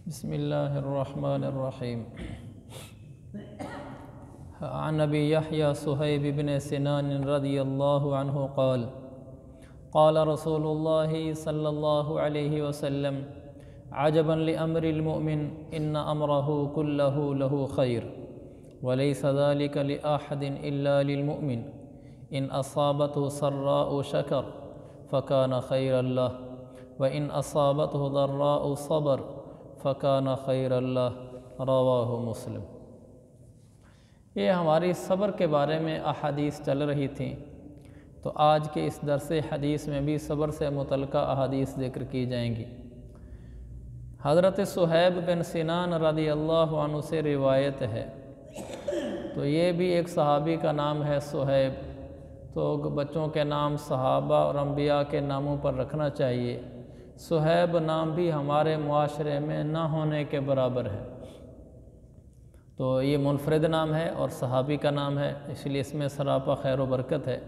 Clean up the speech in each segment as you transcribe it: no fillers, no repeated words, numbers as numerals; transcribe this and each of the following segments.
بسم اللہ الرحمن الرحیم عن ابی یحییٰ صہیب بن سنان رضی اللہ عنہ قال قال رسول اللہ صلی اللہ علیہ وسلم عجبا لأمر المؤمن ان امرہ کلہ لہ خیر وليس ذلك لأحد إلا للمؤمن إن أصابته سراء شكر فكان خيرا له وإن أصابته ضراء صبر فكان خيرا له رواه مسلم۔ یہ ہماری صبر کے بارے میں احادیث چل رہی تھیں، تو آج کے اس درس حدیث میں بھی صبر سے متعلقہ احادیث ذکر کی جائیں گی۔ حضرت صہیب بن سنان رضی اللہ عنہ سے روایت ہے، تو یہ بھی ایک صحابی کا نام ہے صہیب، تو بچوں کے نام صحابہ اور انبیاء کے ناموں پر رکھنا چاہیے۔ صہیب نام بھی ہمارے معاشرے میں نہ ہونے کے برابر ہے، تو یہ منفرد نام ہے اور صحابی کا نام ہے، اس لیے اس میں سراپا خیر و برکت ہے۔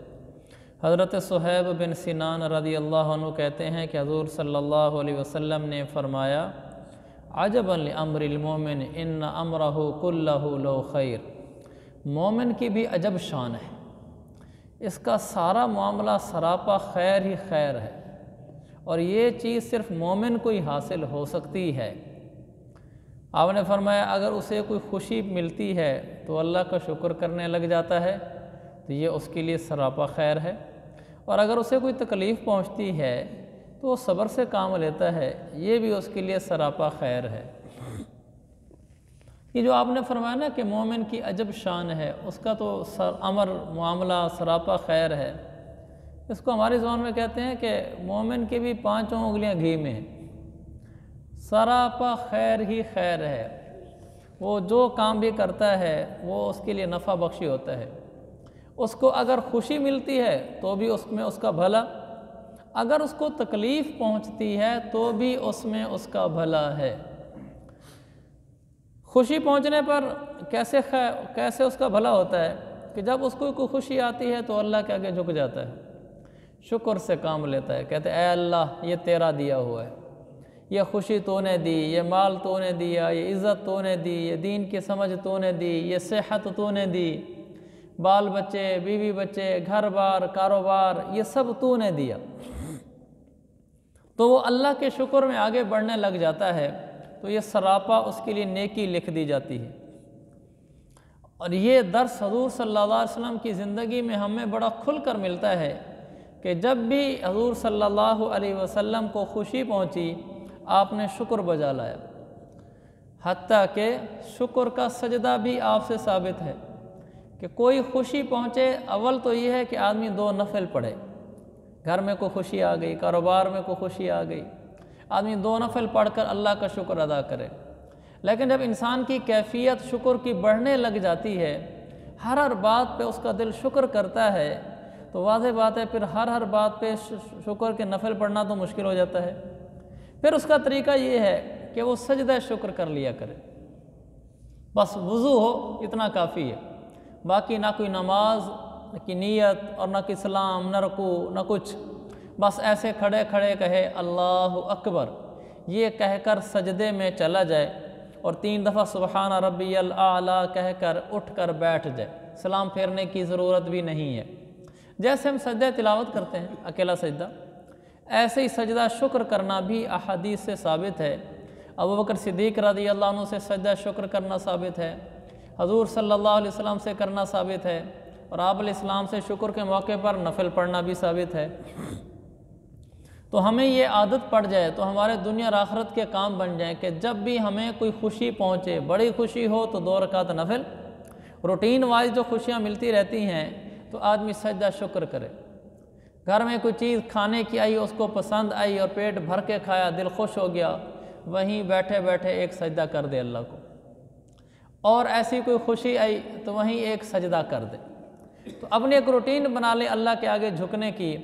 حضرت صہیب بن سنان رضی اللہ عنہ کہتے ہیں کہ حضور صلی اللہ علیہ وسلم نے فرمایا عجبا لامر المومن ان امرہ کلہ لہ خیر، مومن کی بھی عجب شان ہے، اس کا سارا معاملہ سراپا خیر ہی خیر ہے، اور یہ چیز صرف مومن کو ہی حاصل ہو سکتی ہے۔ آپ نے فرمایا اگر اسے کوئی خوشی ملتی ہے تو اللہ کا شکر کرنے لگ جاتا ہے، تو یہ اس کے لیے سراپا خیر ہے، اور اگر اسے کوئی تکلیف پہنچتی ہے تو وہ صبر سے کام لیتا ہے، یہ بھی اس کے لیے سراپا خیر ہے۔ یہ جو آپ نے فرمایا نا کہ مومن کی عجب شان ہے، اس کا تو امر معاملہ سراپا خیر ہے، اس کو ہماری زبان میں کہتے ہیں کہ مومن کی بھی 5 انگلیاں گھی میں ہیں، سراپا خیر ہی خیر ہے، وہ جو کام بھی کرتا ہے وہ اس کے لیے نفع بخشی ہوتا ہے۔ اس کو اگر خوشی ملتی ہے تو بھی اس میں اس کا بھلا، اگر اس کو تکلیف پہنچتی ہے تو بھی اس میں اس کا بھلا ہے۔ خوشی پہنچنے پر کیسے اس کا بھلا ہوتا ہے کہ جب اس کو کوئی خوشی آتی ہے تو اللہ کے آگے جھک جاتا ہے، شکر سے کام لیتا ہے، کہتے ہیں اے اللہ یہ تیرا دیا ہوا ہے، یہ خوشی تو نے دی، یہ مال تو نے دیا، یہ عزت تو نے دی، یہ دین کی سمجھ تو نے دی، یہ صحت تو نے دی، بال بچے، بیوی بچے، گھر بار، کاروبار، یہ سب تو نے دیا، تو وہ اللہ کے شکر میں آگے بڑھنے لگ جاتا ہے، تو یہ سراپا اس کے لیے نیکی لکھ دی جاتی ہے۔ اور یہ درس حضور صلی اللہ علیہ وسلم کی زندگی میں ہمیں بڑا کھل کر ملتا ہے کہ جب بھی حضور صلی اللہ علیہ وسلم کو خوشی پہنچی آپ نے شکر بجا لایا، حتیٰ کہ شکر کا سجدہ بھی آپ سے ثابت ہے کہ کوئی خوشی پہنچے اول تو یہ ہے کہ آدمی 2 نفل پڑھے، گھر میں کوئی خوشی آ گئی، کاروبار میں کوئی خوشی آ گئی، آدمی 2 نفل پڑھ کر اللہ کا شکر ادا کرے۔ لیکن جب انسان کی کیفیت شکر کی بڑھنے لگ جاتی ہے، ہر بات پہ اس کا دل شکر کرتا ہے، تو واضح بات ہے پھر ہر بات پہ شکر کے نفل پڑھنا تو مشکل ہو جاتا ہے۔ پھر اس کا طریقہ یہ ہے کہ وہ سجدہ شکر کر لیا کرے، بس وضو ہو اتنا کافی ہے، باقی نہ کوئی نماز کی نیت اور نہ کوئی سلام، نہ رکوع، نہ کچھ، بس ایسے کھڑے کھڑے کہے اللہ اکبر، یہ کہہ کر سجدے میں چلا جائے اور 3 دفعہ سبحان ربی الاعلیٰ کہہ کر اٹھ کر بیٹھ جائے، سلام پھیرنے کی ضرورت بھی نہیں ہے۔ جیسے ہم سجدہ تلاوت کرتے ہیں اکیلا سجدہ، ایسے ہی سجدہ شکر کرنا بھی احادیث سے ثابت ہے۔ ابوبکر صدیق رضی اللہ عنہ سے سجدہ شکر کرنا ثابت ہے، حضور صلی اللہ علیہ وسلم سے کرنا ثابت ہے، اور آپ علیہ السلام سے شکر کے موقع پر نفل پڑھنا بھی ثابت ہے۔ تو ہمیں یہ عادت پڑ جائے تو ہمارے دنیا اور آخرت کے کام بن جائیں کہ جب بھی ہمیں کوئی خوشی پہنچے، بڑی خوشی ہو تو 2 رکعت نفل، روٹین وائز جو خوشیاں ملتی رہتی ہیں تو آدمی سجدہ شکر کرے۔ گھر میں کوئی چیز کھانے کی آئی، اس کو پسند آئی اور پیٹ بھر کے کھایا، دل خوش ہو گیا، وہیں بیٹھے بیٹھے ایک سجدہ کر دے اللہ کو، اور ایسی کوئی خوشی آئی تو وہیں ایک سجدہ کر دے، تو اپنی ایک روٹین بنا لے اللہ کے آگے جھکنے کی،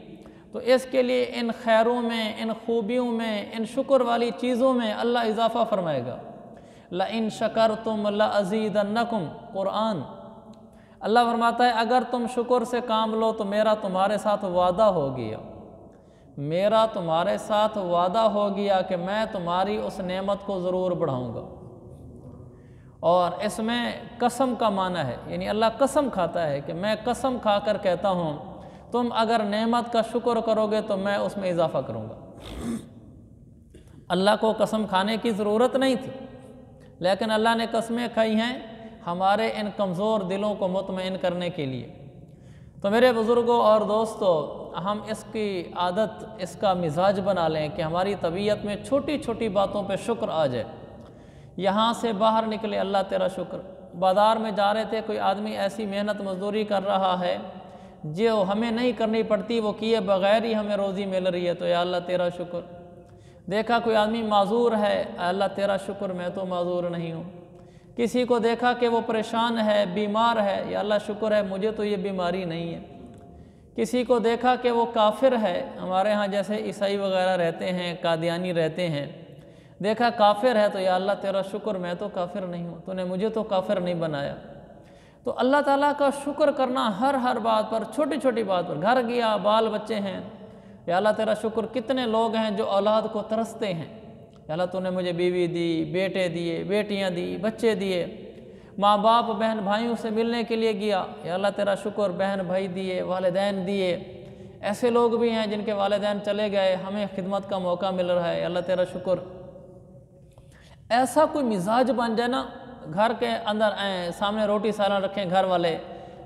تو اس کے لیے ان خیروں میں، ان خوبیوں میں، ان شکر والی چیزوں میں اللہ اضافہ فرمائے گا۔ لَإِن شَكَرْتُمْ لَأَزِيدَنَّكُمْ، قرآن اللہ فرماتا ہے اگر تم شکر سے کام لو تو میرا تمہارے ساتھ وعدہ ہو گیا، میرا تمہارے ساتھ وعدہ ہو گیا کہ میں تمہاری اس نعمت کو ضرور بڑھاؤں گا۔ اور اس میں قسم کا معنی ہے، یعنی اللہ قسم کھاتا ہے کہ میں قسم کھا کر کہتا ہوں تم اگر نعمت کا شکر کرو گے تو میں اس میں اضافہ کروں گا۔ اللہ کو قسم کھانے کی ضرورت نہیں تھی، لیکن اللہ نے قسمیں کھائی ہیں ہمارے ان کمزور دلوں کو مطمئن کرنے کے لیے۔ تو میرے بزرگوں اور دوستو، ہم اس کی عادت، اس کا مزاج بنا لیں کہ ہماری طبیعت میں چھوٹی چھوٹی باتوں پہ شکر آ جائے۔ یہاں سے باہر نکلے، اللہ تیرا شکر۔ بازار میں جا رہے تھے، کوئی آدمی ایسی محنت مزدوری کر رہا ہے جو ہمیں نہیں کرنی پڑتی، وہ کیے بغیر ہی ہمیں روزی مل رہی ہے، تو یا اللہ تیرا شکر۔ دیکھا کوئی آدمی معذور ہے، اللہ تیرا شکر میں تو معذور نہیں ہوں۔ کسی کو دیکھا کہ وہ پریشان ہے، بیمار ہے، یا اللہ شکر ہے مجھے تو یہ بیماری نہیں ہے۔ کسی کو دیکھا کہ وہ کافر ہے، ہمارے ہاں جیسے عیسائی وغیرہ رہتے ہیں، قادیانی رہتے ہیں، دیکھا کافر ہے تو یا اللہ تیرا شکر میں تو کافر نہیں ہوں، تو نے مجھے تو کافر نہیں بنایا۔ تو اللہ تعالیٰ کا شکر کرنا ہر بات پر، چھوٹی چھوٹی بات پر۔ گھر گیا، بال بچے ہیں، یا اللہ تیرا شکر۔ کتنے لوگ ہیں جو اولاد کو ترستے ہیں، یا اللہ تو نے مجھے بیوی دی، بیٹے دیے، بیٹیاں دی، بچے دیے۔ ماں باپ بہن بھائیوں سے ملنے کے لیے گیا، یا اللہ تیرا شکر، بہن بھائی دیے، والدین دیے۔ ایسے لوگ بھی ہیں جن کے والدین چلے گئے، ہمیں خدمت کا موقع مل رہا ہے، یا اللہ تیرا شکر۔ ایسا کوئی مزاج بن جائے نا، گھر کے اندر سامنے روٹی سالن رکھیں گھر والے،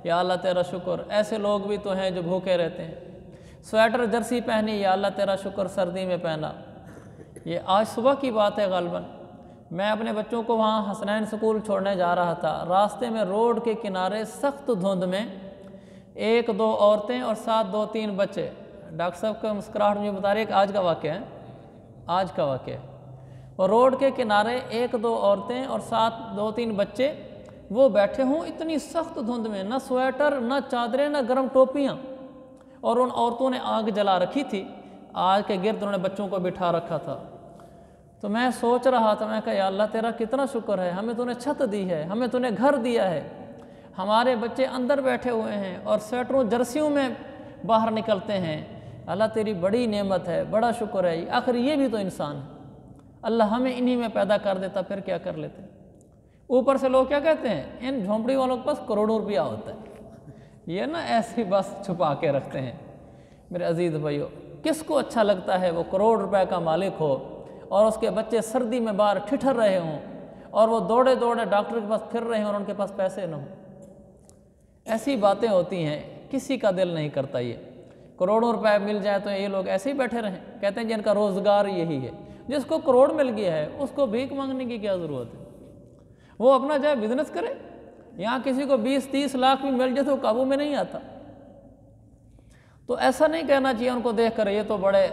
یا اللہ تیرا شکر۔ ایسے لوگ بھی تو ہیں جو بھوکے رہتے ہیں۔ سویٹر جرسی پہنی، یا اللہ تیرا شکر، سردی میں پہنا۔ یہ آج صبح کی بات ہے غالباً، میں اپنے بچوں کو وہاں حسنین سکول چھوڑنے جا رہا تھا، راستے میں روڈ کے کنارے سخت دھند میں ایک دو عورتیں اور ساتھ دو تین بچے۔ ڈاکٹر صاحب کا مسکراہٹ مجھے بتا رہی ہے کہ آج کا واقعہ ہے، آج کا واقعہ ہے۔ اور روڈ کے کنارے ایک دو عورتیں اور ساتھ دو تین بچے وہ بیٹھے ہوں اتنی سخت دھند میں، نہ سویٹر، نہ چادریں، نہ گرم ٹوپیاں، اور ان عورتوں نے آگ جلا رکھی تھی، آگ کے گرد انہوں نے بچوں کو بٹھا رکھا تھا۔ تو میں سوچ رہا تھا، میں کہا یا اللہ تیرا کتنا شکر ہے، ہمیں تو نے چھت دی ہے، ہمیں تو نے گھر دیا ہے، ہمارے بچے اندر بیٹھے ہوئے ہیں اور سویٹروں جرسیوں میں باہر نکلتے ہیں۔ اللہ تیری بڑی نعمت ہے، بڑا شکر ہے۔ آخر یہ بھی تو انسان ہے، اللہ ہمیں انہی میں پیدا کر دیتا، پھر کیا کر لیتے۔ اوپر سے لوگ کیا کہتے ہیں، ان جھونپڑی والوں کے پاس کروڑوں روپیہ ہوتا ہے، یہ نا ایسی بس چھپا کے رکھتے ہیں۔ میرے عزیز بھائیو، کس کو اچھا لگتا ہے وہ کروڑ روپے کا مالک ہو اور اس کے بچے سردی میں باہر ٹھٹھر رہے ہوں اور وہ دوڑے دوڑے ڈاکٹر کے پاس پھر رہے ہیں اور ان کے پاس پیسے نہ ہوں؟ ایسی باتیں ہوتی ہیں، کسی کا دل نہیں کرتا۔ یہ کروڑوں روپے مل جائے تو یہ لوگ ایسے ہی بیٹھے رہیں، کہتے ہیں جن کا روزگار یہی ہے۔ جس کو کروڑ مل گیا ہے اس کو بھیک مانگنے کی کیا ضرورت ہے؟ وہ اپنا جائے بزنس کرے۔ یہاں کسی کو 20-30 لاکھ بھی مل جائے تو قابو میں نہیں آتا۔ تو ایسا نہیں کہنا چاہیے ان کو دیکھ کر یہ تو بڑے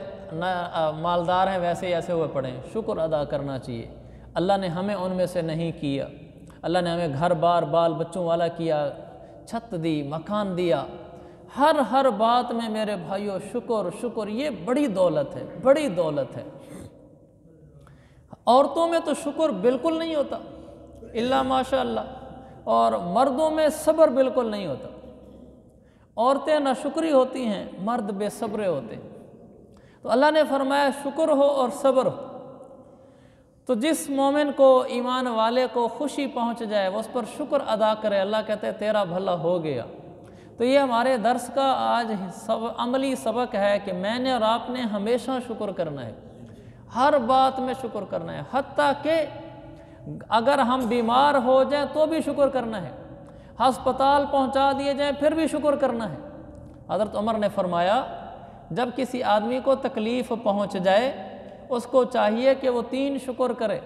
مالدار ہیں، ویسے ایسے ہوئے پڑے ہیں۔ شکر ادا کرنا چاہیے، اللہ نے ہمیں ان میں سے نہیں کیا۔ اللہ نے ہمیں گھر بار بال بچوں والا کیا، چھت دی، مکان دیا۔ ہر بات میں میرے بھائیو شکر شکر، یہ بڑی دولت ہے، بڑی دولت ہے۔ عورتوں میں تو شکر بالکل نہیں ہوتا الا ماشاء اللہ، اور مردوں میں صبر بالکل نہیں ہوتا۔ عورتیں ناشکری ہوتی ہیں، مرد بے صبرے ہوتے ہیں۔ تو اللہ نے فرمایا شکر ہو اور صبر ہو۔ تو جس مومن کو، ایمان والے کو خوشی پہنچ جائے وہ اس پر شکر ادا کرے، اللہ کہتے ہیں تیرا بھلا ہو گیا۔ تو یہ ہمارے درس کا آج عملی سبق ہے کہ میں نے اور آپ نے ہمیشہ شکر کرنا ہے، ہر بات میں شکر کرنا ہے، حتیٰ کہ اگر ہم بیمار ہو جائیں تو بھی شکر کرنا ہے، ہسپتال پہنچا دیے جائیں پھر بھی شکر کرنا ہے۔ حضرت عمر نے فرمایا جب کسی آدمی کو تکلیف پہنچ جائے اس کو چاہیے کہ وہ 3 شکر کرے۔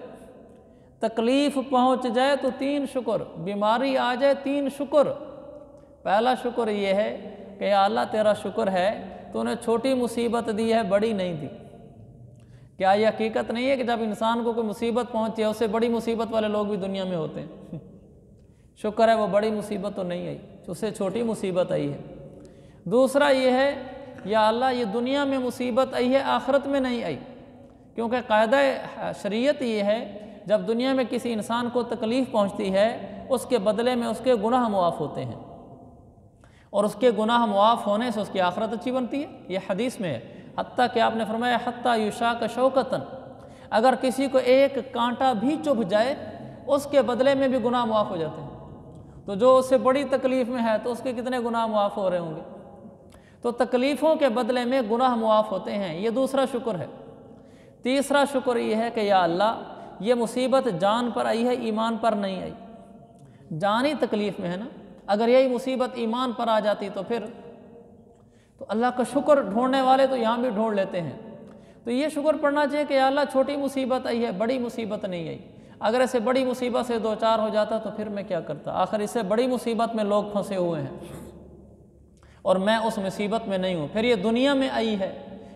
تکلیف پہنچ جائے تو 3 شکر، بیماری آ جائے 3 شکر۔ پہلا شکر یہ ہے کہ یا اللہ تیرا شکر ہے تو نے چھوٹی مصیبت دی ہے، بڑی نہیں دی۔ کیا یہ حقیقت نہیں ہے کہ جب انسان کو کوئی مصیبت پہنچی ہے، اس سے بڑی مصیبت والے لوگ بھی دنیا میں ہوتے ہیں؟ شکر ہے وہ بڑی مصیبت تو نہیں آئی، اس سے چھوٹی مصیبت آئی ہے۔ دوسرا یہ ہے یا اللہ یہ دنیا میں مصیبت آئی ہے، آخرت میں نہیں آئی، کیونکہ قاعدہ شریعت یہ ہے جب دنیا میں کسی انسان کو تکلیف پہنچتی ہے اس کے بدلے میں اس کے گناہ معاف ہوتے ہیں، اور اس کے گناہ معاف ہونے سے اس کی آخرت اچھی بنتی ہے۔ یہ حدیث میں ہے، حتیٰ کہ آپ نے فرمایا حتیٰ یشاک شوکتن، اگر کسی کو ایک کانٹا بھی چبھ جائے اس کے بدلے میں بھی گناہ معاف ہو جاتے ہیں۔ تو جو اس سے بڑی تکلیف میں ہے تو اس کے کتنے گناہ معاف ہو رہے ہوں گے؟ تو تکلیفوں کے بدلے میں گناہ معاف ہوتے ہیں، یہ دوسرا شکر ہے۔ تیسرا شکر یہ ہے کہ یا اللہ یہ مصیبت جان پر آئی ہے، ایمان پر نہیں آئی۔ جانی تکلیف میں ہے نا، اگر یہی مصیبت ایمان پر آ جاتی تو پھر تو اللہ کا شکر ڈھونڈنے والے تو یہاں بھی ڈھونڈ لیتے ہیں۔ تو یہ شکر پڑھنا چاہیے کہ یا اللہ چھوٹی مصیبت آئی ہے، بڑی مصیبت نہیں آئی۔ اگر اسے بڑی مصیبت سے دو چار ہو جاتا تو پھر میں کیا کرتا؟ آخر اس سے بڑی مصیبت میں لوگ پھنسے ہوئے ہیں اور میں اس مصیبت میں نہیں ہوں۔ پھر یہ دنیا میں آئی ہے،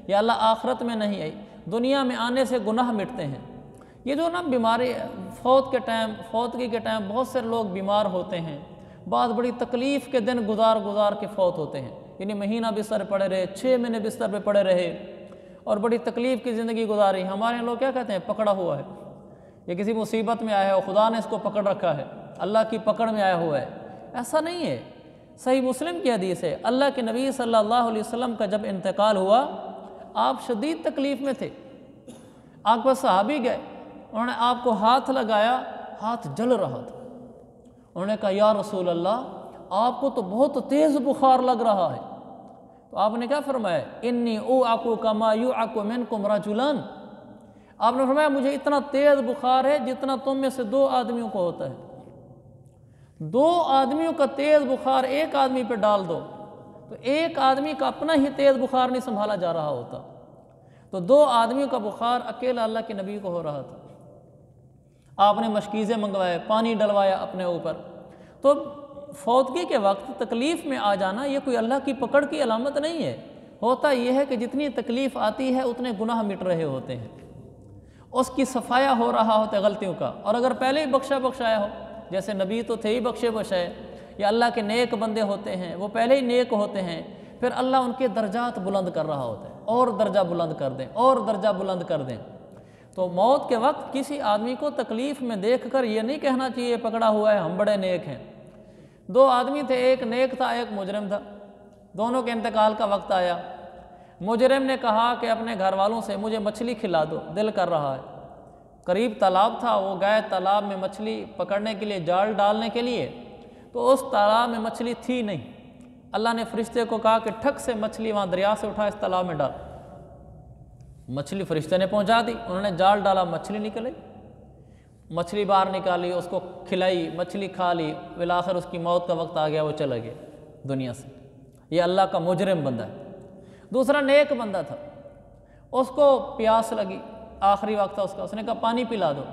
یا اللہ آخرت میں نہیں آئی۔ دنیا میں آنے سے گناہ مٹتے ہیں۔ یہ جو نا بیماری فوتگی کے ٹائم بہت سے لوگ بیمار ہوتے ہیں، بعض بڑی تکلیف کے دن گزار کے فوت ہوتے ہیں، یعنی مہینہ بستر پڑے رہے، 6 مہینے بستر پہ پڑے رہے اور بڑی تکلیف کی زندگی گزاری۔ ہمارے لوگ کیا کہتے ہیں؟ پکڑا ہوا ہے، یہ کسی مصیبت میں آیا ہے، خدا نے اس کو پکڑ رکھا ہے، اللہ کی پکڑ میں آیا ہوا ہے۔ ایسا نہیں ہے۔ صحیح مسلم کی حدیث ہے، اللہ کے نبی صلی اللہ علیہ وسلم کا جب انتقال ہوا آپ شدید تکلیف میں تھے، آپ کو صحابی گئے، انہوں نے آپ کو ہاتھ لگایا، ہاتھ جل رہا تھا۔ انہوں نے کہا یا رسول اللہ آپ کو تو بہت تیز بخار لگ رہا ہے۔ تو آپ نے کیا فرمایا؟ انی اوعک کما یوعک منکم رجلان، آپ نے فرمایا مجھے اتنا تیز بخار ہے جتنا تم میں سے 2 آدمیوں کو ہوتا ہے۔ 2 آدمیوں کا تیز بخار ایک آدمی پہ ڈال دو تو ایک آدمی کا اپنا ہی تیز بخار نہیں سنبھالا جا رہا ہوتا، تو 2 آدمیوں کا بخار اکیلا اللہ کے نبی کو ہو رہا تھا۔ آپ نے مشکیزیں منگوائے، پانی ڈلوایا اپنے اوپر۔ تو فوتگی کے وقت تکلیف میں آ جانا یہ کوئی اللہ کی پکڑ کی علامت نہیں ہے۔ ہوتا یہ ہے کہ جتنی تکلیف آتی ہے اتنے گناہ مٹ رہے ہوتے ہیں، اس کی صفایا ہو رہا ہوتا ہے غلطیوں کا۔ اور اگر پہلے ہی بخشایا ہو، جیسے نبی تو تھے ہی بخشے، یا اللہ کے نیک بندے ہوتے ہیں وہ پہلے ہی نیک ہوتے ہیں، پھر اللہ ان کے درجات بلند کر رہا ہوتا ہے، اور درجہ بلند کر دیں اور درجہ بلند کر دیں۔ تو موت کے وقت کسی آدمی کو تکلیف میں دیکھ کر یہ نہیں کہنا چاہیے پکڑا ہوا ہے ہم بڑے نیک ہیں۔ 2 آدمی تھے، ایک نیک تھا ایک مجرم تھا، دونوں کے انتقال کا وقت آیا۔ مجرم نے کہا کہ اپنے گھر والوں سے مجھے مچھلی کھلا دو، دل کر رہا ہے۔ قریب تالاب تھا، وہ گئے تالاب میں مچھلی پکڑنے کے لیے، جال ڈالنے کے لیے، تو اس تالاب میں مچھلی تھی نہیں۔ اللہ نے فرشتے کو کہا کہ ٹھک سے مچھلی وہاں دریا سے اٹھا اس تالاب میں ڈال۔ مچھلی فرشتے نے پہنچا دی، انہوں نے جال ڈالا، مچھلی نکل آئی، مچھلی باہر نکالی، اس کو کھلائی، مچھلی کھا لی، بالآخر اس کی موت کا وقت آ گیا، وہ چلا گیا دنیا سے۔ یہ اللہ کا مجرم بندہ ہے۔ دوسرا نیک بندہ تھا، اس کو پیاس لگی، آخری وقت تھا اس نے کہا پانی پلا دو۔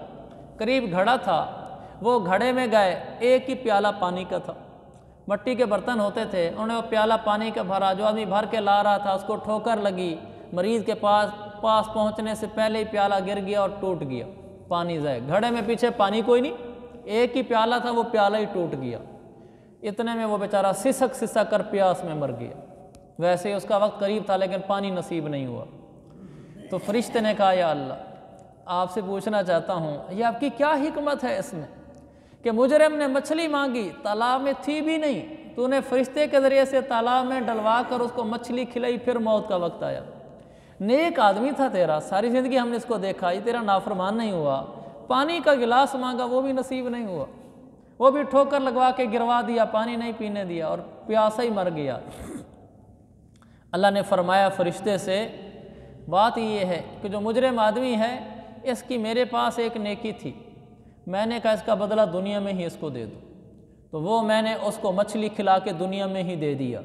قریب گھڑا تھا، وہ گھڑے میں گئے، ایک ہی پیالہ پانی کا تھا، مٹی کے برتن ہوتے تھے، انہوں نے وہ پیالہ پانی کا بھرا، جو آدمی بھر کے لا رہا تھا اس کو ٹھوکر لگی، مریض کے پاس پہنچنے سے پہلے ہی پیالہ گر گیا اور ٹوٹ گیا، پانی ضائع۔ گھڑے میں پیچھے پانی کوئی نہیں، ایک ہی پیالہ تھا، وہ پیالہ ہی ٹوٹ گیا۔ اتنے میں وہ بیچارہ سسک کر پیاس میں مر گیا۔ ویسے اس کا وقت قریب تھا لیکن پانی نصیب نہیں ہوا۔ تو فرشتے نے کہا یا اللہ آپ سے پوچھنا چاہتا ہوں یہ آپ کی کیا حکمت ہے اس میں کہ مجرم نے مچھلی مانگی، تالاب میں تھی بھی نہیں، تو نے فرشتے کے ذریعے سے تالاب میں ڈلوا کر اس کو مچھلی کھلائی، پھر موت کا وقت آیا۔ نیک آدمی تھا تیرا، ساری زندگی ہم نے اس کو دیکھا، یہ تیرا نافرمان نہیں ہوا، پانی کا گلاس مانگا وہ بھی نصیب نہیں ہوا، وہ بھی ٹھوکر لگوا کے گروا دیا، پانی نہیں پینے دیا اور پیاسا ہی مر گیا۔ اللہ نے فرمایا فرشتے سے بات یہ ہے کہ جو مجرم آدمی ہے اس کی میرے پاس ایک نیکی تھی، میں نے کہا اس کا بدلہ دنیا میں ہی اس کو دے دو، تو وہ میں نے اس کو مچھلی کھلا کے دنیا میں ہی دے دیا۔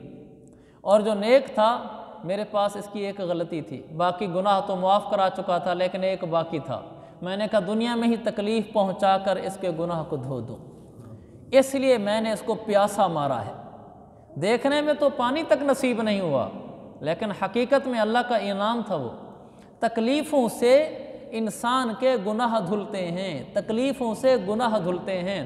اور جو نیک تھا میرے پاس اس کی ایک غلطی تھی، باقی گناہ تو معاف کرا چکا تھا لیکن ایک باقی تھا، میں نے کہا دنیا میں ہی تکلیف پہنچا کر اس کے گناہ کو دھو دوں، اس لیے میں نے اس کو پیاسا مارا ہے۔ دیکھنے میں تو پانی تک نصیب نہیں ہوا لیکن حقیقت میں اللہ کا انعام تھا۔ وہ تکلیفوں سے انسان کے گناہ دھلتے ہیں، تکلیفوں سے گناہ دھلتے ہیں،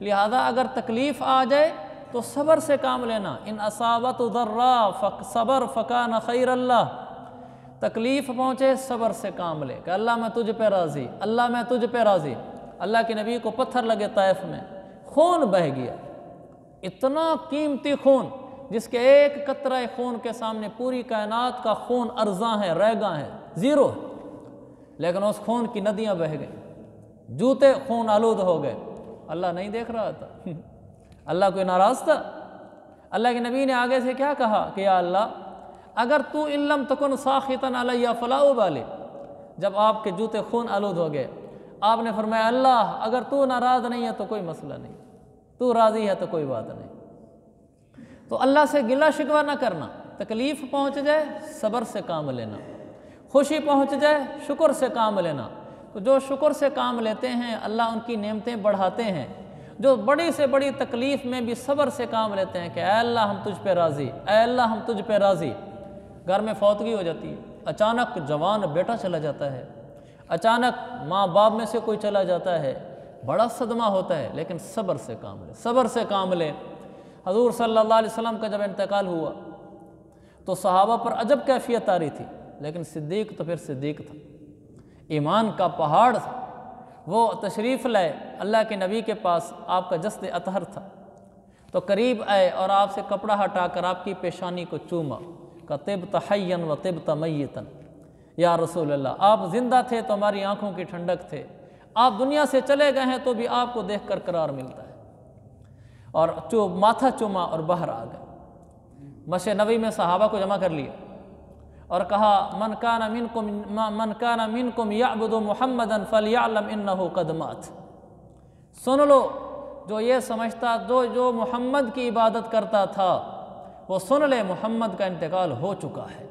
لہذا اگر تکلیف آ جائے تو صبر سے کام لینا۔ ان اصابت ضراء صبر فکان خیر اللہ، تکلیف پہنچے صبر سے کام لے کہ اللہ میں تجھ پہ راضی، اللہ میں تجھ پہ راضی۔ اللہ کے نبی کو پتھر لگے طائف میں، خون بہہ گیا، اتنا قیمتی خون، جس کے ایک قطرہ خون کے سامنے پوری کائنات کا خون ارزاں ہے، ریگاں ہے، زیرو ہے، لیکن اس خون کی ندیاں بہہ گئیں، جوتے خون آلود ہو گئے۔ اللہ نہیں دیکھ رہا تھا؟ اللہ کوئی ناراض تھا؟ اللہ کے نبی نے آگے سے کیا کہا کہ یا اللہ اگر تو ان لم تکن ساخطا علی فلا ابالی، جب آپ کے جوتے خون آلود ہو گئے آپ نے فرمایا اللہ اگر تو ناراض نہیں ہے تو کوئی مسئلہ نہیں، تو راضی ہے تو کوئی بات نہیں۔ تو اللہ سے گلہ شکوہ نہ کرنا، تکلیف پہنچ جائے صبر سے کام لینا، خوشی پہنچ جائے شکر سے کام لینا۔ تو جو شکر سے کام لیتے ہیں اللہ ان کی نعمتیں بڑھاتے ہیں، جو بڑی سے بڑی تکلیف میں بھی صبر سے کام لیتے ہیں کہ اے اللہ ہم تجھ پہ راضی، اے اللہ ہم تجھ پہ راضی۔ گھر میں فوتگی ہو جاتی ہے، اچانک جوان بیٹا چلا جاتا ہے، اچانک ماں باپ میں سے کوئی چلا جاتا ہے، بڑا صدمہ ہوتا ہے، لیکن صبر سے کام لے، صبر سے کام لے۔ حضور صلی اللہ علیہ وسلم کا جب انتقال ہوا تو صحابہ پر عجب کیفیت آ رہی تھی، لیکن صدیق تو پھر صدیق تھا، ایمان کا پہاڑ تھا۔ وہ تشریف لائے اللہ کے نبی کے پاس، آپ کا جسد اطہر تھا، تو قریب آئے اور آپ سے کپڑا ہٹا کر آپ کی پیشانی کو چوما، کہ طبت حیا و طبت میتا، یا رسول اللہ آپ زندہ تھے تو ہماری آنکھوں کی ٹھنڈک تھے، آپ دنیا سے چلے گئے ہیں تو بھی آپ کو دیکھ کر قرار ملتا ہے۔ اور ماتھا چوما اور باہر آ گئے۔ مسجد نبوی میں صحابہ کو جمع کر لیا اور کہا من کان منکم یعبد محمدا فلیعلم انہ قد مات، سن لو جو یہ سمجھتا، جو محمد کی عبادت کرتا تھا وہ سن لے محمد کا انتقال ہو چکا ہے۔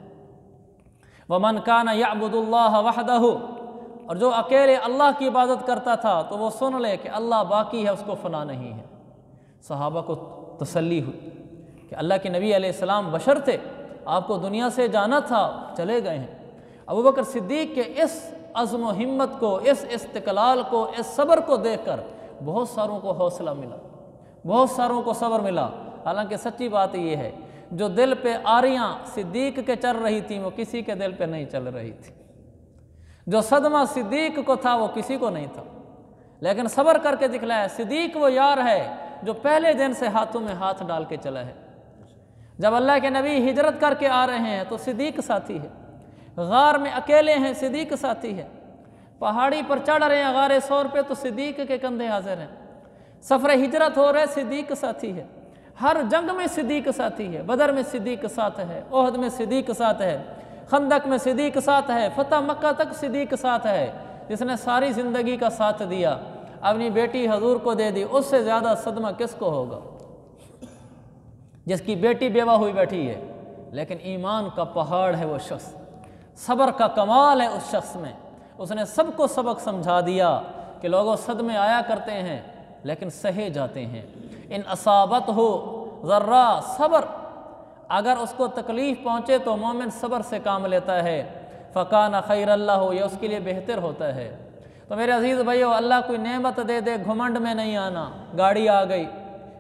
ومن کان یعبد اللہ وحدہ، اور جو اکیلے اللہ کی عبادت کرتا تھا تو وہ سن لے کہ اللہ باقی ہے، اس کو فنا نہیں ہے۔ صحابہ کو تسلی ہوئی کہ اللہ کے نبی علیہ السلام بشر تھے، آپ کو دنیا سے جانا تھا، چلے گئے ہیں۔ ابوبکر صدیق کے اس عزم و ہمت کو، اس استقلال کو، اس صبر کو دیکھ کر بہت ساروں کو حوصلہ ملا، بہت ساروں کو صبر ملا۔ حالانکہ سچی بات یہ ہے جو دل پہ آریاں صدیق کے چل رہی تھیں وہ کسی کے دل پہ نہیں چل رہی تھی، جو صدمہ صدیق کو تھا وہ کسی کو نہیں تھا، لیکن صبر کر کے دکھلایا۔ صدیق وہ یار ہے جو پہلے دن سے ہاتھوں میں ہاتھ ڈال کے چلا ہے۔ جب اللہ کے نبی ہجرت کر کے آ رہے ہیں تو صدیق ساتھی ہے، غار میں اکیلے ہیں صدیق ساتھی ہے، پہاڑی پر چڑھ رہے ہیں غار ثور پہ تو صدیق کے کندھے حاضر ہیں، سفر ہجرت ہو رہے صدیق ساتھی ہے، ہر جنگ میں صدیق ساتھی ہے، بدر میں صدیق ساتھ ہے، احد میں صدیق ساتھ ہے، خندق میں صدیق ساتھ ہے، فتح مکہ تک صدیق ساتھ ہے، جس نے ساری زندگی کا ساتھ دیا، اپنی بیٹی حضور کو دے دی، اس سے زیادہ صدمہ کس کو ہوگا؟ جس کی بیٹی بیوہ ہوئی بیٹھی ہے لیکن ایمان کا پہاڑ ہے وہ شخص، صبر کا کمال ہے اس شخص میں، اس نے سب کو سبق سمجھا دیا کہ لوگوں صدمے آیا کرتے ہیں لیکن سہے جاتے ہیں۔ ان اصابت ہو ذرہ صبر، اگر اس کو تکلیف پہنچے تو مومن صبر سے کام لیتا ہے، فکان خیر اللہ ہو، یہ اس کے لیے بہتر ہوتا ہے۔ تو میرے عزیز بھائیو، اللہ کوئی نعمت دے دے گھمنڈ میں نہیں آنا۔ گاڑی آ گئی،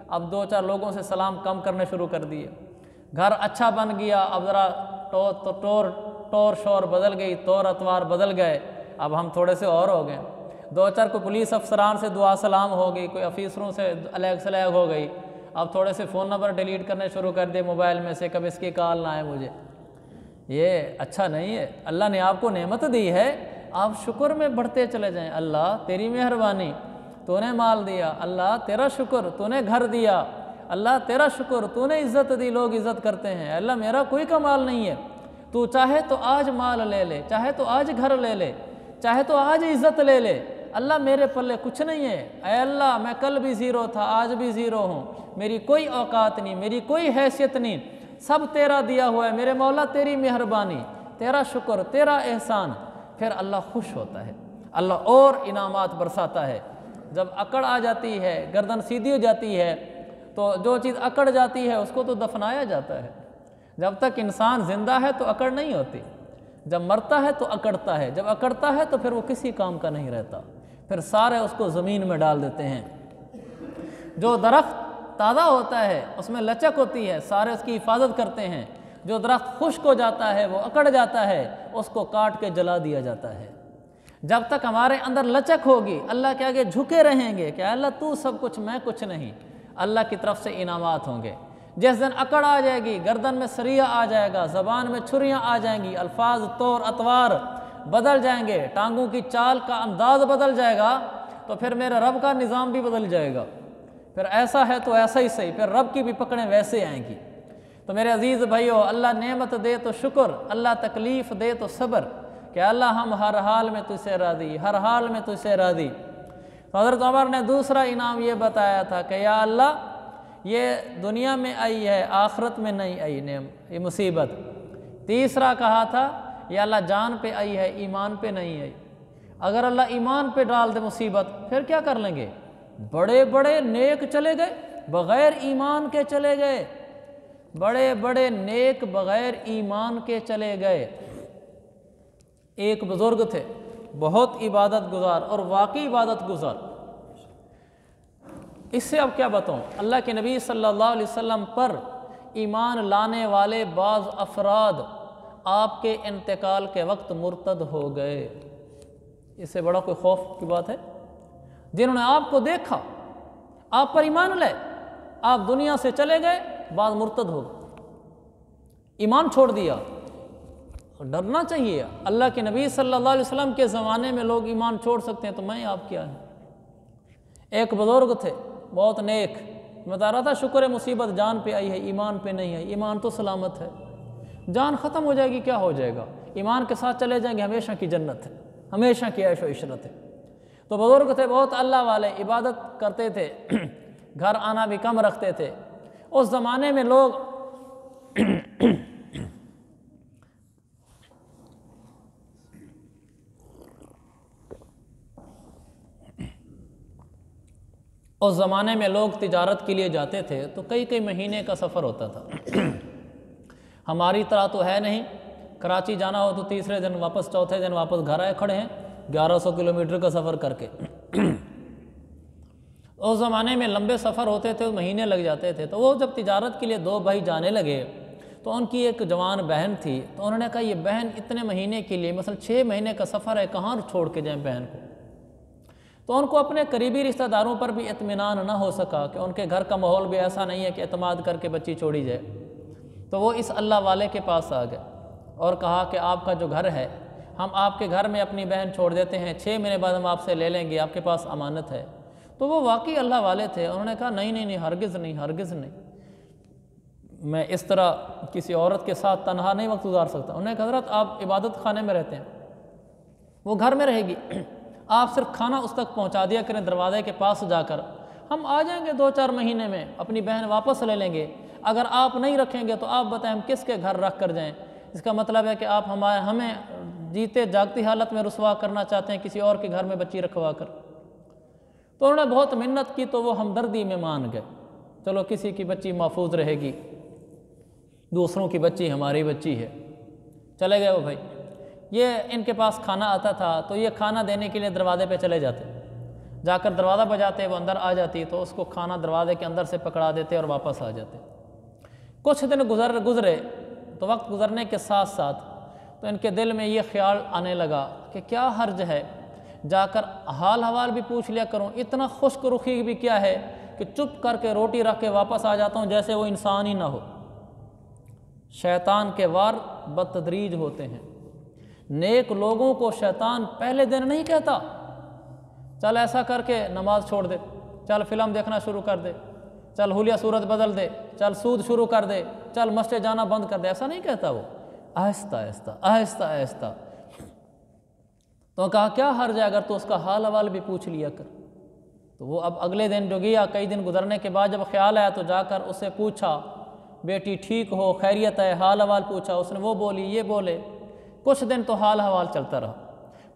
اب دو چار لوگوں سے سلام کم کرنے شروع کر دیے، گھر اچھا بن گیا، اب ذرا ٹور شور بدل گئی، طور اتوار بدل گئے، اب ہم تھوڑے سے اور ہو گئے، دو چار کو پولیس افسران سے دعا سلام ہو گئی، کوئی افیسروں سے علیگ سلیگ ہو گئی، اب تھوڑے سے فون نمبر ڈیلیٹ کرنے شروع کر دے موبائل میں سے، کب اس کی کال نہ آئے مجھے۔ یہ اچھا نہیں ہے۔ اللہ نے آپ کو نعمت دی ہے، آپ شکر میں بڑھتے چلے جائیں۔ اللہ تیری مہربانی، تو نے مال دیا، اللہ تیرا شکر تو نے گھر دیا، اللہ تیرا شکر تو نے عزت دی، لوگ عزت کرتے ہیں، اللہ میرا کوئی کمال نہیں ہے، تو چاہے تو آج مال لے لے، چاہے تو آج گھر لے لے، چاہے تو آج عزت لے لے، اللہ میرے پلے کچھ نہیں ہے۔ اے اللہ میں کل بھی زیرو تھا، آج بھی زیرو ہوں، میری کوئی اوقات نہیں، میری کوئی حیثیت نہیں، سب تیرا دیا ہوا ہے، میرے مولا تیری مہربانی، تیرا شکر، تیرا احسان۔ پھر اللہ خوش ہوتا ہے، اللہ اور انعامات برساتا ہے۔ جب اکڑ آ جاتی ہے، گردن سیدھی ہو جاتی ہے، تو جو چیز اکڑ جاتی ہے اس کو تو دفنایا جاتا ہے۔ جب تک انسان زندہ ہے تو اکڑ نہیں ہوتی، جب مرتا ہے تو اکڑتا ہے، جب اکڑتا ہے تو پھر وہ کسی کام کا نہیں رہتا، پھر سارے اس کو زمین میں ڈال دیتے ہیں۔ جو درخت تازہ ہوتا ہے اس میں لچک ہوتی ہے، سارے اس کی حفاظت کرتے ہیں۔ جو درخت خشک ہو جاتا ہے، وہ اکڑ جاتا ہے، اس کو کاٹ کے جلا دیا جاتا ہے۔ جب تک ہمارے اندر لچک ہوگی، اللہ کے آگے جھکے رہیں گے کہ اللہ تو سب کچھ، میں کچھ نہیں، اللہ کی طرف سے انعامات ہوں گے۔ جس دن اکڑ آ جائے گی، گردن میں سریہ آ جائے گا، زبان میں چھریاں آ جائیں گی، الفاظ طور اطوار بدل جائیں گے، ٹانگوں کی چال کا انداز بدل جائے گا، تو پھر میرے رب کا نظام بھی بدل جائے گا۔ پھر ایسا ہے تو ایسا ہی صحیح، پھر رب کی بھی پکڑیں ویسے آئیں گی۔ تو میرے عزیز بھائیو، اللہ نعمت دے تو شکر، اللہ تکلیف دے تو صبر، کہ اللہ ہم ہر حال میں تجھ سے راضی، ہر حال میں تجھ سے راضی۔ تو حضرت عمر نے دوسرا انعام یہ بتایا تھا کہ یا اللہ یہ دنیا میں آئی ہے، آخرت میں نہیں آئی یہ مصیبت۔ تیسرا کہا تھا یا اللہ جان پہ آئی ہے، ایمان پہ نہیں آئی۔ اگر اللہ ایمان پہ ڈال دے مصیبت، پھر کیا کر لیں گے؟ بڑے بڑے نیک چلے گئے، بغیر ایمان کے چلے گئے، بڑے بڑے نیک بغیر ایمان کے چلے گئے۔ ایک بزرگ تھے، بہت عبادت گزار اور واقعی عبادت گزار۔ اس سے اب کیا بتاؤں، اللہ کے نبی صلی اللہ علیہ وسلم پر ایمان لانے والے بعض افراد آپ کے انتقال کے وقت مرتد ہو گئے۔ اس سے بڑا کوئی خوف کی بات ہے؟ جنہوں نے آپ کو دیکھا، آپ پر ایمان لائے، آپ دنیا سے چلے گئے، بعض مرتد ہو گئے، ایمان چھوڑ دیا۔ ڈرنا چاہیے، اللہ کے نبی صلی اللہ علیہ وسلم کے زمانے میں لوگ ایمان چھوڑ سکتے ہیں تو میں آپ کیا ہیں؟ ایک بزرگ تھے بہت نیک، بتا رہا تھا شکر مصیبت جان پہ آئی ہے، ایمان پہ نہیں آئی۔ ایمان تو سلامت ہے، جان ختم ہو جائے گی کیا ہو جائے گا، ایمان کے ساتھ چلے جائیں گے، ہمیشہ کی جنت ہے، ہمیشہ کی عیش و عشرت ہے۔ تو بزرگ تھے بہت اللہ والے، عبادت کرتے تھے، گھر آنا بھی کم رکھتے تھے۔ اس زمانے میں لوگ اس زمانے میں لوگ تجارت کے لیے جاتے تھے تو کئی کئی مہینے کا سفر ہوتا تھا۔ ہماری طرح تو ہے نہیں، کراچی جانا ہو تو تیسرے دن واپس، چوتھے دن واپس گھر آئے کھڑے ہیں 1100 کلومیٹر کا سفر کر کے۔ اس زمانے میں لمبے سفر ہوتے تھے، مہینے لگ جاتے تھے۔ تو وہ جب تجارت کے لیے دو بھائی جانے لگے تو ان کی ایک جوان بہن تھی، تو انہوں نے کہا یہ بہن اتنے مہینے کے لیے، مثلا 6 مہینے کا سفر ہے، کہاں چھوڑ کے جائیں بہن کو؟ تو ان کو اپنے قریبی رشتہ داروں پر بھی اطمینان نہ ہو سکا کہ ان کے گھر کا ماحول بھی ایسا نہیں ہے کہ اعتماد کر کے بچی چھوڑی جائے۔ تو وہ اس اللہ والے کے پاس آ گئے اور کہا کہ آپ کا جو گھر ہے، ہم آپ کے گھر میں اپنی بہن چھوڑ دیتے ہیں، 6 مہینے بعد ہم آپ سے لے لیں گے، آپ کے پاس امانت ہے۔ تو وہ واقعی اللہ والے تھے، انہوں نے کہا نہیں نہیں نہیں، ہرگز نہیں، ہرگز نہیں، میں اس طرح کسی عورت کے ساتھ تنہا نہیں وقت گزار سکتا۔ انہوں نے کہا حضرت آپ عبادت خانے میں رہتے ہیں، وہ گھر میں رہے گی، آپ صرف کھانا اس تک پہنچا دیا کریں دروازے کے پاس جا کر، ہم آ جائیں گے 2-4 مہینے میں، اپنی بہن واپس لے لیں گے۔ اگر آپ نہیں رکھیں گے تو آپ بتائیں ہم کس کے گھر رکھ کر جائیں؟ اس کا مطلب ہے کہ آپ ہمیں جیتے جاگتی حالت میں رسوا کرنا چاہتے ہیں کسی اور کے گھر میں بچی رکھوا کر۔ تو انہوں نے بہت منت کی تو وہ ہمدردی میں مان گئے، چلو کسی کی بچی محفوظ رہے گی، دوسروں کی بچی ہماری بچی ہے۔ چلے گئے وہ بھائی، یہ ان کے پاس کھانا آتا تھا تو یہ کھانا دینے کے لیے دروازے پہ چلے جاتے، جا کر دروازہ بجاتے، وہ اندر آ جاتی تو اس کو کھانا دروازے کے اندر سے پکڑا دیتے اور واپس آ جاتے۔ کچھ دن گزرے تو وقت گزرنے کے ساتھ ساتھ تو ان کے دل میں یہ خیال آنے لگا کہ کیا حرج ہے جا کر حال حوال بھی پوچھ لیا کروں، اتنا خشک رخی بھی کیا ہے کہ چپ کر کے روٹی رکھ کے واپس آ جاتا ہوں جیسے وہ انسان ہی نہ ہو۔ شیطان کے وار بتدریج ہوتے ہیں، نیک لوگوں کو شیطان پہلے دن نہیں کہتا چل ایسا کر کے نماز چھوڑ دے، چل فلم دیکھنا شروع کر دے، چل حلیہ صورت بدل دے، چل سود شروع کر دے، چل مسجد جانا بند کر دے، ایسا نہیں کہتا وہ، آہستہ آہستہ آہستہ آہستہ۔ تو کہا کیا حرج ہے اگر تو اس کا حال حوال بھی پوچھ لیا کر۔ تو وہ اب اگلے دن جو گیا، کئی دن گزرنے کے بعد جب خیال آیا تو جا کر اس سے پوچھا بیٹی ٹھیک ہو، خیریت ہے، حال حوال پوچھا، اس نے وہ بولی یہ بولے۔ کچھ دن تو حال حوال چلتا رہا،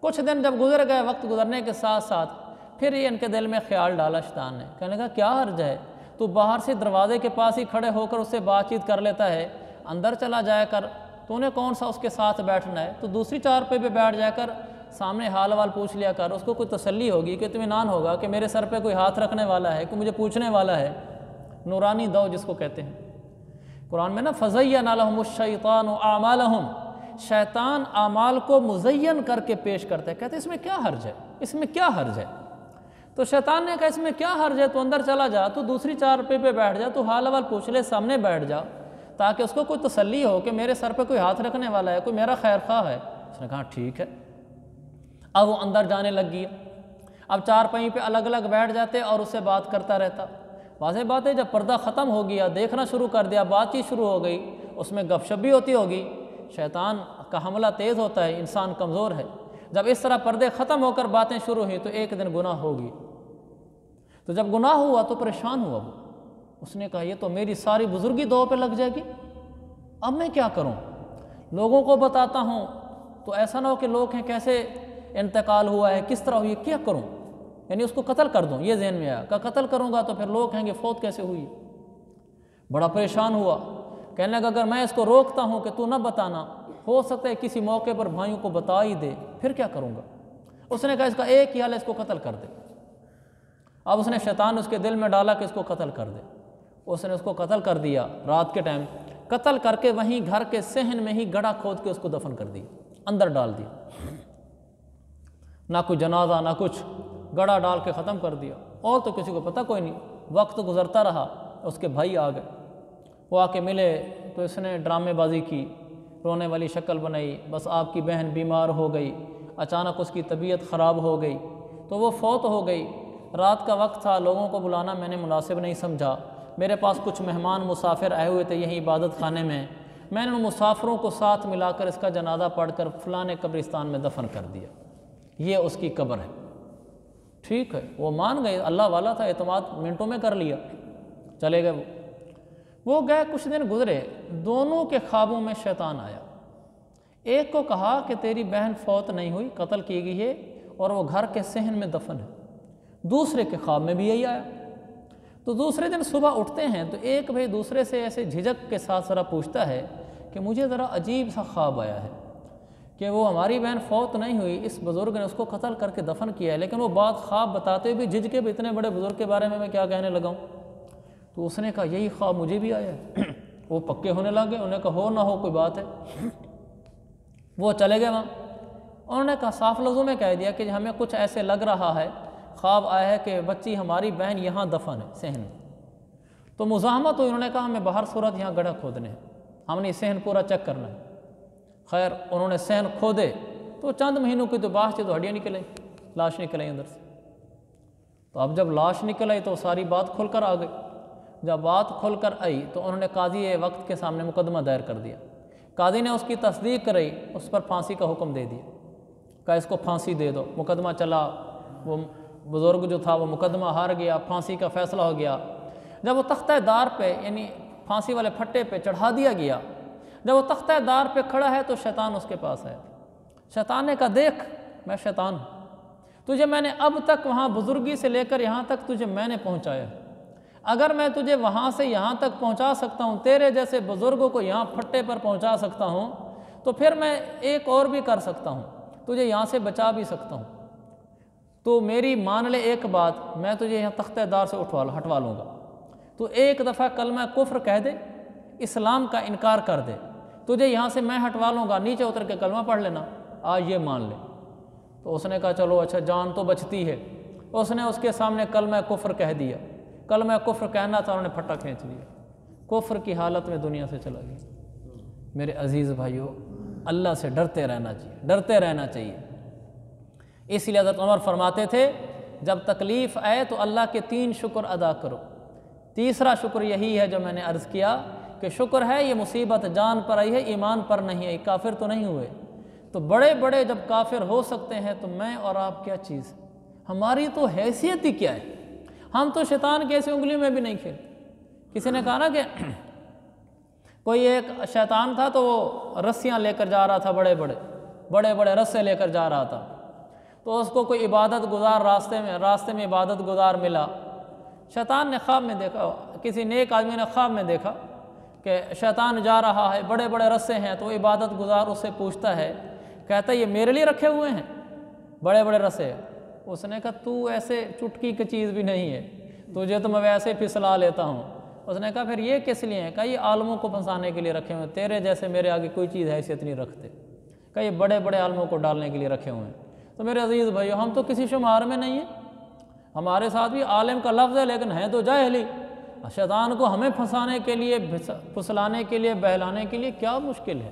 کچھ دن جب گزر گئے، وقت گزرنے کے ساتھ ساتھ پھر یہ ان کے دل میں خیال ڈالا شیطان نے، کہنے لگا کیا حرج ہے، تو باہر سے دروازے کے پاس ہی کھڑے ہو کر اس سے بات چیت کر لیتا ہے، اندر چلا جایا کر، تو نے کون سا اس کے ساتھ بیٹھنا ہے، تو دوسری چارپائی پہ بیٹھ جا کر سامنے حال حوال پوچھ لیا کر، اس کو کوئی تسلی ہوگی کہ اطمینان ہوگا کہ میرے سر پہ کوئی ہاتھ رکھنے والا ہے، کوئی مجھے پوچھنے والا ہے۔ نورانی دو جس کو کہتے ہیں قرآن میں نا، فَزَيَّنَ لَهُمُ الشَّيْطَانُ أَعْمَالَهُمْ، شیطان اعمال کو مزین کر کے پیش کرتا ہے، کہتے ہیں اس میں کیا حرج ہے، اس میں کیا حرج ہے۔ تو شیطان نے کہا اس میں کیا حرج ہے، تو اندر چلا جا، تو دوسری چارپائی پہ بیٹھ جا، تو حال احوال پوچھ لے، سامنے بیٹھ جا، تاکہ اس کو کوئی تسلی ہو کہ میرے سر پہ کوئی ہاتھ رکھنے والا ہے، کوئی میرا خیر خواہ ہے۔ اس نے کہا ٹھیک ہے۔ اب وہ اندر جانے لگ گیا، اب چارپائی پہ الگ الگ بیٹھ جاتے اور اس سے بات کرتا رہتا۔ واضح بات ہے جب پردہ ختم ہو گیا، دیکھنا شروع کر دیا، بات چیت شروع ہو گئی، اس میں گپ شپ بھی ہوتی ہوگی، شیطان کا حملہ تیز ہوتا ہے، انسان کمزور ہے، جب اس طرح پردے ختم ہو کر باتیں شروع ہوئی تو ایک دن گناہ ہوگی۔ تو جب گناہ ہوا تو پریشان ہوا وہ، اس نے کہا یہ تو میری ساری بزرگی دو پہ لگ جائے گی، اب میں کیا کروں؟ لوگوں کو بتاتا ہوں تو ایسا نہ ہو کہ لوگ ہیں کیسے انتقال ہوا ہے، کس طرح ہوئی، کیا کروں؟ یعنی اس کو قتل کر دوں، یہ ذہن میں آیا کہ قتل کروں گا تو پھر لوگ کہیں گے فوت کیسے ہوئی۔ بڑا پریشان ہوا، کہنے لگا اگر میں اس کو روکتا ہوں کہ تو نہ بتانا، ہو سکتا ہے کسی موقع پر بھائیوں کو بتا ہی دے، پھر کیا کروں گا؟ اس نے کہا اس کا ایک ہی حل ہے، اس کو قتل کر دے۔ اب اس نے شیطان اس کے دل میں ڈالا کہ اس کو قتل کر دے، اس نے اس کو قتل کر دیا۔ رات کے ٹائم قتل کر کے وہیں گھر کے صحن میں ہی گڑھا کھود کے اس کو دفن کر دیا، اندر ڈال دیا، نہ کوئی جنازہ نہ کچھ، گڑھا ڈال کے ختم کر دیا، اور تو کسی کو پتہ کوئی نہیں۔ وقت گزرتا رہا، اس کے بھائی آ گئے، وہ آ کے ملے تو اس نے ڈرامے بازی کی، رونے والی شکل بنائی، بس آپ کی بہن بیمار ہو گئی، اچانک اس کی طبیعت خراب ہو گئی تو وہ فوت ہو گئی، رات کا وقت تھا، لوگوں کو بلانا میں نے مناسب نہیں سمجھا، میرے پاس کچھ مہمان مسافر آئے ہوئے تھے یہیں عبادت خانے میں نے ان مسافروں کو ساتھ ملا کر اس کا جنازہ پڑھ کر فلاں قبرستان میں دفن کر دیا، یہ اس کی قبر ہے۔ ٹھیک ہے، وہ مان گئے، اللہ والا تھا، اعتماد منٹوں میں کر لیا، چلے گئے وہ گئے۔ کچھ دن گزرے، دونوں کے خوابوں میں شیطان آیا، ایک کو کہا کہ تیری بہن فوت نہیں ہوئی، قتل کی گئی ہے اور وہ گھر کے صحن میں دفن ہے، دوسرے کے خواب میں بھی یہی آیا۔ تو دوسرے دن صبح اٹھتے ہیں تو ایک بھائی دوسرے سے ایسے جھجک کے ساتھ ذرا پوچھتا ہے کہ مجھے ذرا عجیب سا خواب آیا ہے کہ وہ ہماری بہن فوت نہیں ہوئی، اس بزرگ نے اس کو قتل کر کے دفن کیا ہے، لیکن وہ بات خواب بتاتے ہوئے بھی جھجکے بھی، اتنے بڑے بزرگ کے بارے میں کیا کہنے لگا ہوں۔ تو اس نے کہا یہی خواب مجھے بھی آیا ہے۔ وہ پکے ہونے لگے، انہوں نے کہا ہو نہ ہو کوئی بات ہے۔ وہ چلے گئے وہاں، انہوں نے کہا صاف لفظوں میں کہہ دیا کہ ہمیں کچھ ایسے لگ رہا ہے، خواب آیا ہے کہ بچی ہماری بہن یہاں دفن ہے صحن میں۔ تو مزاحمت ہوئی، انہوں نے کہا ہمیں باہر صورت یہاں گڑھا کھودنے ہیں، ہم نے صحن پورا چیک کرنا ہے۔ خیر انہوں نے صحن کھودے تو چند مہینوں کی تو بات تھی، تو ہڈیاں نکل آئی، لاش نکل آئی اندر سے۔ تو اب جب لاش نکل آئی تو ساری بات کھل کر آ گئی۔ جب بات کھل کر آئی تو انہوں نے قاضی وقت کے سامنے مقدمہ دائر کر دیا، قاضی نے اس کی تصدیق کرائی، اس پر پھانسی کا حکم دے دیا، کہا اس کو پھانسی دے دو۔ مقدمہ چلا، وہ بزرگ جو تھا وہ مقدمہ ہار گیا، پھانسی کا فیصلہ ہو گیا۔ جب وہ تختہ دار پہ یعنی پھانسی والے پھٹے پہ چڑھا دیا گیا، جب وہ تختہ دار پہ کھڑا ہے تو شیطان اس کے پاس ہے۔ شیطان نے کہا دیکھ میں شیطان ہوں، تجھے میں نے اب تک وہاں بزرگی سے لے کر یہاں تک تجھے میں نے پہنچایا، اگر میں تجھے وہاں سے یہاں تک پہنچا سکتا ہوں، تیرے جیسے بزرگوں کو یہاں پھٹے پر پہنچا سکتا ہوں، تو پھر میں ایک اور بھی کر سکتا ہوں، تجھے یہاں سے بچا بھی سکتا ہوں۔ تو میری مان لے ایک بات، میں تجھے یہاں تختہ دار سے ہٹوا لوں گا، تو ایک دفعہ کلمہ کفر کہہ دے، اسلام کا انکار کر دے، تجھے یہاں سے میں ہٹوا لوں گا، نیچے اتر کے کلمہ پڑھ لینا، آج یہ مان لے۔ تو اس نے کہا چلو اچھا جان تو بچتی ہے، اس نے اس کے سامنے کلمہ کفر کہہ دیا، کلمہ کفر کہنا تھا، انہوں نے پھٹا کھینچ لیا، کفر کی حالت میں دنیا سے چلا گیا۔ میرے عزیز بھائیو، اللہ سے ڈرتے رہنا چاہیے، ڈرتے رہنا چاہیے۔ اس لیے حضرت عمر فرماتے تھے جب تکلیف آئے تو اللہ کے 3 شکر ادا کرو۔ تیسرا شکر یہی ہے جو میں نے عرض کیا کہ شکر ہے یہ مصیبت جان پر آئی ہے، ایمان پر نہیں آئی، کافر تو نہیں ہوئے۔ تو بڑے بڑے جب کافر ہو سکتے ہیں تو میں اور آپ کیا چیز، ہماری تو حیثیت ہی کیا ہے، ہم تو شیطان کی ایسی انگلی میں بھی نہیں کھیلتے۔ کسی نے کہا نا کہ کوئی ایک شیطان تھا تو وہ رسیاں لے کر جا رہا تھا، بڑے بڑے رسے لے کر جا رہا تھا، تو اس کو کوئی عبادت گزار راستے میں عبادت گزار ملا۔ شیطان نے خواب میں دیکھا، کسی نیک آدمی نے خواب میں دیکھا کہ شیطان جا رہا ہے، بڑے بڑے رسے ہیں، تو عبادت گزار اس سے پوچھتا ہے، کہتا ہے یہ میرے لیے رکھے ہوئے ہیں بڑے بڑے رسے؟ اس نے کہا تو ایسے چٹکی کی چیز بھی نہیں ہے، تجھے تو میں ویسے پھسلا لیتا ہوں۔ اس نے کہا پھر یہ کس لیے ہیں؟ کہا یہ عالموں کو پھنسانے کے لیے رکھے ہوئے ہیں، تیرے جیسے میرے آگے کوئی چیز حیثیت نہیں رکھتے، کہا یہ بڑے بڑے عالموں کو ڈالنے کے لیے رکھے ہوئے ہیں۔ تو میرے عزیز بھائیو، ہم تو کسی شمار میں نہیں ہیں، ہمارے ساتھ بھی عالم کا لفظ ہے لیکن ہے تو جاہلی۔ شیطان کو ہمیں پھنسانے کے لیے، پھسلانے کے لیے، بہلانے کے لیے کیا مشکل ہے؟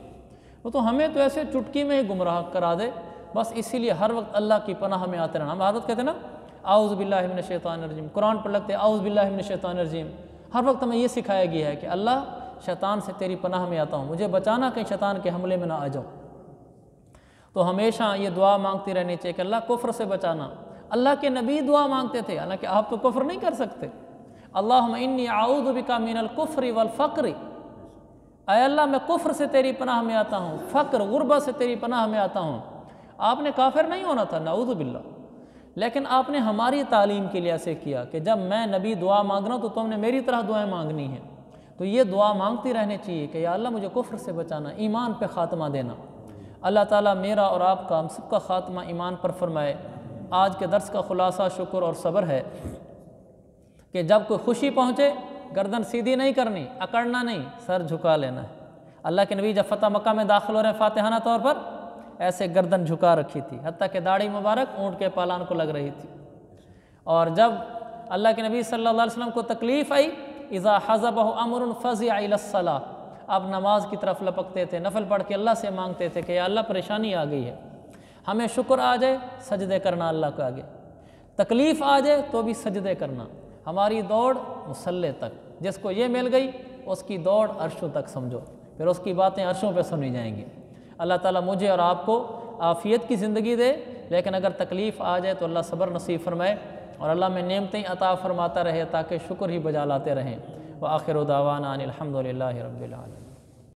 وہ تو ہمیں تو ایسے چٹکی میں ہی گمراہ کرا دے، بس اسی لیے ہر وقت اللہ کی پناہ میں آتے رہنا۔ ہم عادت کہتے ہیں نا اعوذ باللہ من الشیطان الرجیم، قرآن پر لگتے اعوذ باللہ من الشیطان الرجیم، ہر وقت ہمیں یہ سکھایا گیا ہے کہ اللہ شیطان سے تیری پناہ میں آتا ہوں، مجھے بچانا کہیں شیطان کے حملے میں نہ آ جاؤں۔ تو ہمیشہ یہ دعا مانگتی رہنی چاہیے کہ اللہ کفر سے بچانا۔ اللہ کے نبی دعا مانگتے تھے، حالانکہ آپ تو کفر نہیں کر سکتے۔ اللہم انی اعوذ بک من الکفر والفقر، اے اللہ میں کفر سے تیری پناہ میں آتا ہوں، فقر غربت سے تیری پناہ میں آتا ہوں۔ آپ نے کافر نہیں ہونا تھا، نعوذ باللہ، لیکن آپ نے ہماری تعلیم کے لیے ایسے کیا کہ جب میں نبی دعا مانگ رہا ہوں تو تم نے میری طرح دعائیں مانگنی ہیں۔ تو یہ دعا مانگتی رہنی چاہیے کہ یا اللہ مجھے کفر سے بچانا، ایمان پہ خاتمہ دینا۔ اللہ تعالیٰ میرا اور آپ کا، ہم سب کا خاتمہ ایمان پر فرمائے۔ آج کے درس کا خلاصہ شکر اور صبر ہے کہ جب کوئی خوشی پہنچے گردن سیدھی نہیں کرنی، اکڑنا نہیں، سر جھکا لینا ہے۔ اللہ کے نبی جب فتح مکہ میں داخل ہو رہے ہیں فاتحانہ طور پر ایسے گردن جھکا رکھی تھی، حتیٰ کہ داڑھی مبارک اونٹ کے پالان کو لگ رہی تھی۔ اور جب اللہ کے نبی صلی اللہ علیہ وسلم کو تکلیف آئی، اذا حزبہ امر فزع الی الصلاۃ، آپ نماز کی طرف لپکتے تھے، نفل پڑھ کے اللہ سے مانگتے تھے کہ یا اللہ پریشانی آ گئی ہے۔ ہمیں شکر آ جائے سجدے کرنا اللہ کے آگے، تکلیف آ جائے تو بھی سجدے کرنا۔ ہماری دوڑ مصلی تک، جس کو یہ مل گئی اس کی دوڑ عرشوں تک سمجھو، پھر اس کی باتیں عرشوں پہ سنی جائیں گی۔ اللہ تعالیٰ مجھے اور آپ کو عافیت کی زندگی دے، لیکن اگر تکلیف آ جائے تو اللہ صبر نصیب فرمائے اور اللہ میں نعمتیں عطا فرماتا رہے تاکہ شکر ہی بجا لاتے رہیں۔ وآخر دعوانا ان الحمد للہ رب العالمین۔